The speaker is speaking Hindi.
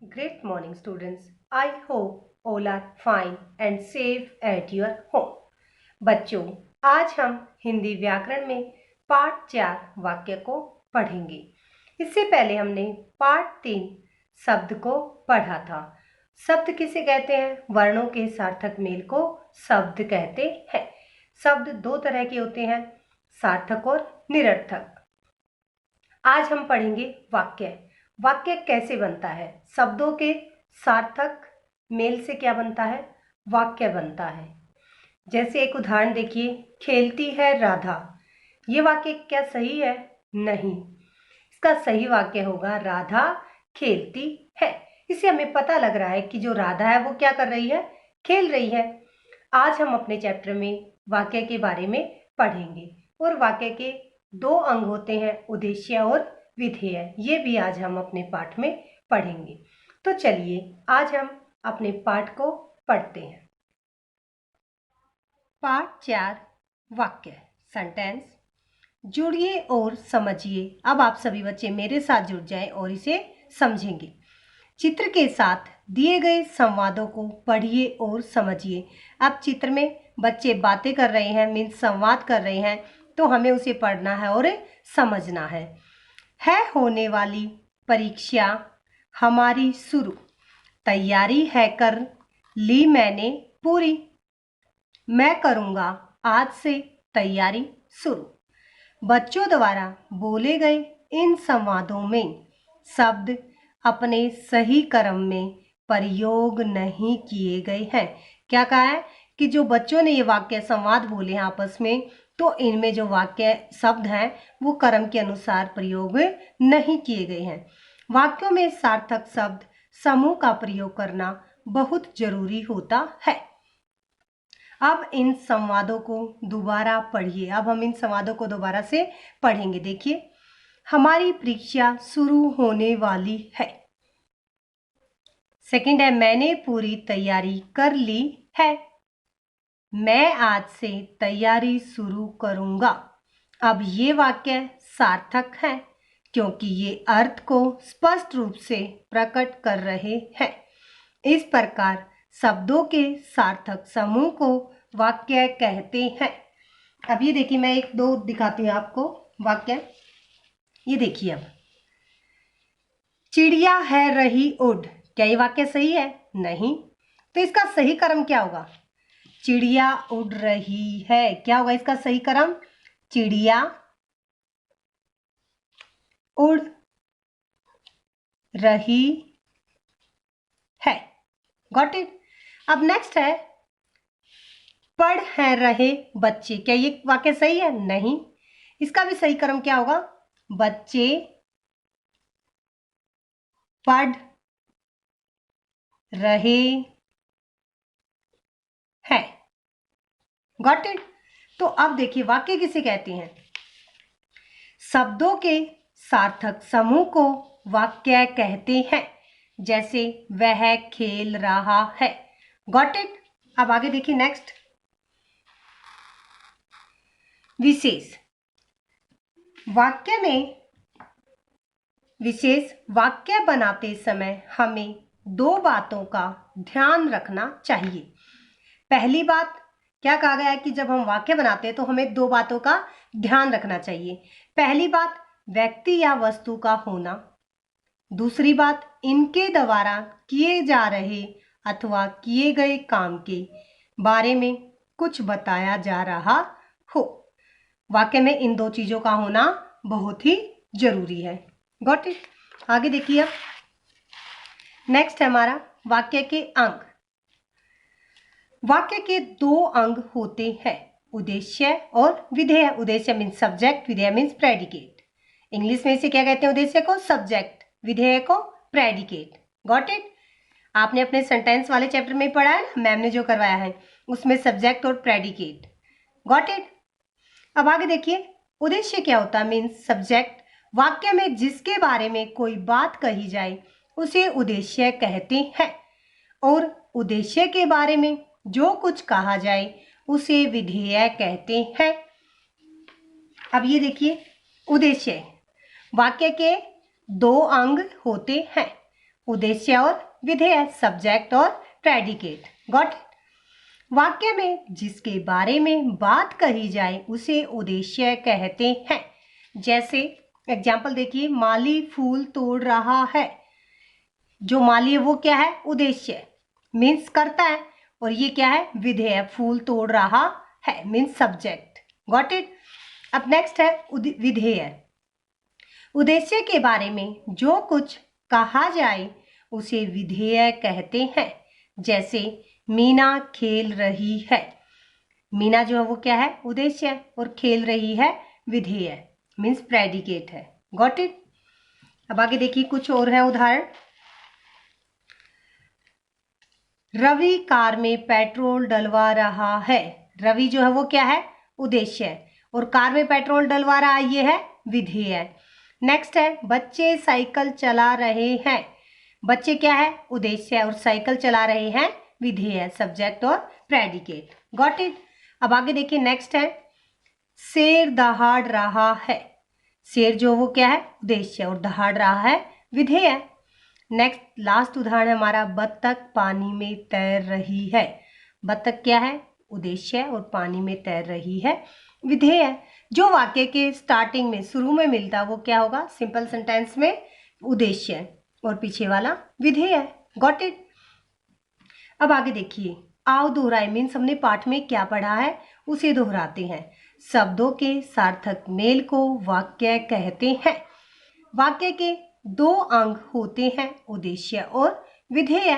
Great morning, students. I hope all are fine and safe at your home. बच्चों, आज हम हिंदी व्याकरण में पाठ 4 वाक्य को पढ़ेंगे। इससे पहले हमने पाठ 3 शब्द को पढ़ा था। शब्द किसे कहते हैं? वर्णों के सार्थक मेल को शब्द कहते हैं। शब्द दो तरह के होते हैं, सार्थक और निरर्थक। आज हम पढ़ेंगे वाक्य। वाक्य कैसे बनता है? शब्दों के सार्थक मेल से क्या बनता है? वाक्य बनता है। जैसे एक उदाहरण देखिए, खेलती है राधा। ये वाक्य क्या सही है? नहीं, इसका सही वाक्य होगा राधा खेलती है। इससे हमें पता लग रहा है कि जो राधा है वो क्या कर रही है? खेल रही है। आज हम अपने चैप्टर में वाक्य के बारे में पढ़ेंगे और वाक्य के 2 अंग होते हैं, उद्देश्य और विधेय। ये भी आज हम अपने पाठ में पढ़ेंगे। तो चलिए आज हम अपने पाठ को पढ़ते हैं। पाठ 4 वाक्य सेंटेंस। जुड़िए और समझिए। अब आप सभी बच्चे मेरे साथ जुड़ जाएं और इसे समझेंगे। चित्र के साथ दिए गए संवादों को पढ़िए और समझिए। अब चित्र में बच्चे बातें कर रहे हैं, मीन्स संवाद कर रहे हैं, तो हमें उसे पढ़ना है और समझना है होने वाली परीक्षा हमारी शुरू, तैयारी है कर ली मैंने पूरी, मैं करूँगा आज से तैयारी शुरू। बच्चों द्वारा बोले गए इन संवादों में शब्द अपने सही क्रम में प्रयोग नहीं किए गए हैं। क्या कहा है कि जो बच्चों ने ये वाक्य संवाद बोले हैं आपस में, तो इनमें जो वाक्य शब्द हैं वो क्रम के अनुसार प्रयोग नहीं किए गए हैं। वाक्यों में सार्थक शब्द समूह का प्रयोग करना बहुत जरूरी होता है। अब इन संवादों को दोबारा पढ़िए। अब हम इन संवादों को दोबारा से पढ़ेंगे। देखिए, हमारी परीक्षा शुरू होने वाली है। सेकंड है, मैंने पूरी तैयारी कर ली है। मैं आज से तैयारी शुरू करूंगा। अब ये वाक्य सार्थक है क्योंकि ये अर्थ को स्पष्ट रूप से प्रकट कर रहे हैं। इस प्रकार शब्दों के सार्थक समूह को वाक्य कहते हैं। अब ये देखिए, मैं एक दो दिखाती हूँ आपको वाक्य। ये देखिए, अब चिड़िया है रही उड़। क्या ये वाक्य सही है? नहीं। तो इसका सही क्रम क्या होगा? चिड़िया उड़ रही है। क्या होगा इसका सही क्रम? चिड़िया उड़ रही है। Got it? अब नेक्स्ट है, पढ़ हैं रहे बच्चे। क्या ये वाक्य सही है? नहीं। इसका भी सही क्रम क्या होगा? बच्चे पढ़ रहे हैं। Got it? तो अब देखिए, वाक्य किसे कहते हैं? शब्दों के सार्थक समूह को वाक्य कहते हैं। जैसे वह खेल रहा है। Got it? अब आगे देखिए, नेक्स्ट विशेष। वाक्य में विशेष वाक्य बनाते समय हमें 2 बातों का ध्यान रखना चाहिए। पहली बात, क्या कहा गया है कि जब हम वाक्य बनाते हैं तो हमें 2 बातों का ध्यान रखना चाहिए। पहली बात, व्यक्ति या वस्तु का होना। दूसरी बात, इनके द्वारा किए जा रहे अथवा किए गए काम के बारे में कुछ बताया जा रहा हो। वाक्य में इन 2 चीजों का होना बहुत ही जरूरी है। Got it? आगे देखिए, अब नेक्स्ट है हमारा वाक्य के अंग। वाक्य के 2 अंग होते हैं, उद्देश्य और विधेय। उद्देश्य मीन्स सब्जेक्ट, विधेय मीन्स प्रेडिकेट। इंग्लिश में इसे क्या कहते हैं? उद्देश्य को सब्जेक्ट, विधेय को प्रेडिकेट। Got it? आपने अपने सेंटेंस वाले चैप्टर में पढ़ा है ना, मैम ने जो करवाया है उसमें सब्जेक्ट और प्रेडिकेट। Got it? अब आगे देखिए, उद्देश्य क्या होता है? Means subject. वाक्य में जिसके बारे में कोई बात कही जाए उसे उद्देश्य कहते हैं, और उद्देश्य के बारे में जो कुछ कहा जाए उसे विधेय कहते हैं। अब ये देखिए, उद्देश्य। वाक्य के 2 अंग होते हैं, उद्देश्य और विधेय, सब्जेक्ट और प्रेडिकेट। Got it. वाक्य में जिसके बारे में बात कही जाए उसे उद्देश्य कहते हैं। जैसे एग्जाम्पल देखिए, माली फूल तोड़ रहा है। जो माली है वो क्या है? उद्देश्य, मीन्स करता है, और ये क्या है? विधेय, फूल तोड़ रहा है, मीन्स सब्जेक्ट। Got it. अब नेक्स्ट है विधेय। उद्देश्य के बारे में जो कुछ कहा जाए उसे विधेय कहते हैं। जैसे मीना खेल रही है। मीना जो है वो क्या है? उद्देश्य है, और खेल रही है विधेय, मीन्स प्रेडिकेट है। Got it. अब आगे देखिए कुछ और है उदाहरण। रवि कार में पेट्रोल डलवा रहा है। रवि जो है वो क्या है? उद्देश्य है, और कार में पेट्रोल डलवा रहा है, ये है विधेय। नेक्स्ट है बच्चे साइकिल चला रहे हैं। बच्चे क्या है? उद्देश्य है, और साइकिल चला रहे हैं विधेय, सब्जेक्ट और प्रेडिकेट। Got it. अब आगे देखिए नेक्स्ट है शेर दहाड़ रहा है। शेर जो वो क्या है? उद्देश्य, और दहाड़ रहा है विधेय। नेक्स्ट लास्ट उदाहरण है हमारा, बत्तख पानी में तैर रही है। बत्तख क्या है? उद्देश्य, और पानी में तैर रही है विधेय। जो वाक्य के स्टार्टिंग में, शुरू में मिलता वो क्या होगा? सिंपल सेंटेंस में उद्देश्य और पीछे वाला विधेय। Got it. अब आगे देखिए, आओ दोहराए, मीन्स हमने पाठ में क्या पढ़ा है उसे दोहराते हैं। शब्दों के सार्थक मेल को वाक्य कहते हैं। वाक्य के दो अंग होते हैं, उद्देश्य और विधेय।